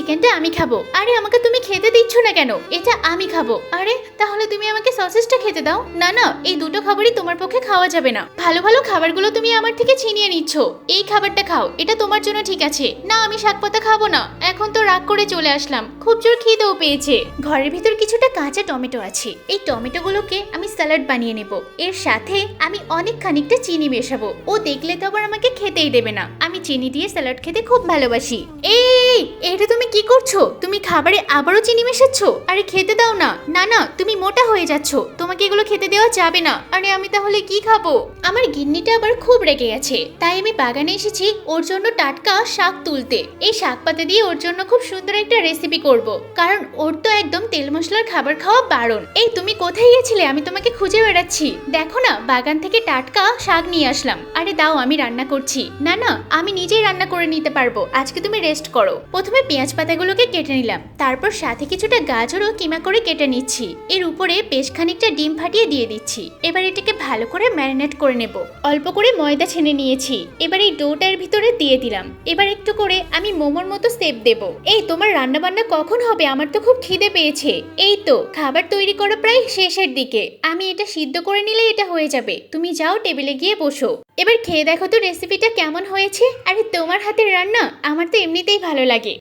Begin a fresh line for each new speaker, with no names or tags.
চিকেনটা আমি খাবো। আরে আমাকে তুমি খেতে দিচ্ছ না কেন? এটা আমি খাবো। আরে তাহলে তুমি আমাকে সসেজটা খেতে দাও। না না, এই দুটো খাবারই তোমার পক্ষে খাওয়া যাবে না। ভালো ভালো খাবারগুলো তুমি আমার থেকে ছিনিয়ে নিচ্ছ। এই খাবারটা খাও, এটা তোমার জন্য ঠিক আছে। না, আমি শাকপাতা খাবো না। এখন তো রাগ করে চলে আসলাম, খুব জোর খিদেও পেয়েছে। ঘরের ভিতর কিছুটা কাঁচা টমেটো আছে, এই টমেটোগুলোকে আমি স্যালাড বানিয়ে নেব। এর সাথে আমি অনেক খানিকটা চিনি মেশাবো। ও দেখলে তো আবার আমাকে খেতেই দেবে না। আমি চিনি দিয়ে স্যালাড খেতে খুব ভালোবাসি। এই এটা তুমি কি করছো? তুমি খাবারে আবারও চিনি মেশাচ্ছ। আরে খেতে দাও না। না না, তুমি মোটা হয়ে যাচ্ছ, তোমাকে এগুলো খেতে দেওয়া যাবে না। আরে আমি তাহলে কি খাবো? আমার গিন্নিটা আবার খুব রেগে গেছে, তাই আমি বাগানে এসেছি ওর জন্য টাটকা শাক তুলতে। এই শাক পাতা দিয়ে ওর জন্য খুব সুন্দর একটা রেসিপি করব, কারণ ওর তো একদম তেল মশলার খাবার খাওয়া বারণ। এই তুমি কোথায় গেছিলে? আমি তোমাকে খুঁজে বেড়াচ্ছি। দেখো না, বাগান থেকে টাটকা শাক নিয়ে আসলাম। আরে দাও, আমি রান্না করছি। না না, আমি নিজেই রান্না করে নিতে পারবো, আজকে তুমি রেস্ট করো। প্রথমে পেঁয়াজ পাতাগুলোকে কেটে নিলাম, তারপর সাথে কিছুটা গাজর ও কিমা করে কেটে নিচ্ছি। এর উপরে বেশ খানিকটা ডিম ফাটিয়ে দিয়ে দিচ্ছি। এবার এটাকে ভালো করে ম্যারিনেট করে নেব। অল্প করে ময়দা ছেনে নিয়েছি, এবার এই ডোটার ভিতরে দিয়ে দিলাম। এবার একটু করে আমি মোমোর মতো শেপ দেব। এই তোমার রান্না বান্না কখন হবে? আমার তো খুব খিদে পেয়েছে। এই তো খাবার তৈরি করা প্রায় শেষের দিকে, আমি এটা সিদ্ধ করে নিলে এটা হয়ে যাবে। তুমি যাও, টেবিলে গিয়ে বসো। এবার খেয়ে দেখো তো রেসিপিটা কেমন হয়েছে। আরে তোমার হাতের রান্না আমার তো এমনিতেই ভালো লাগে।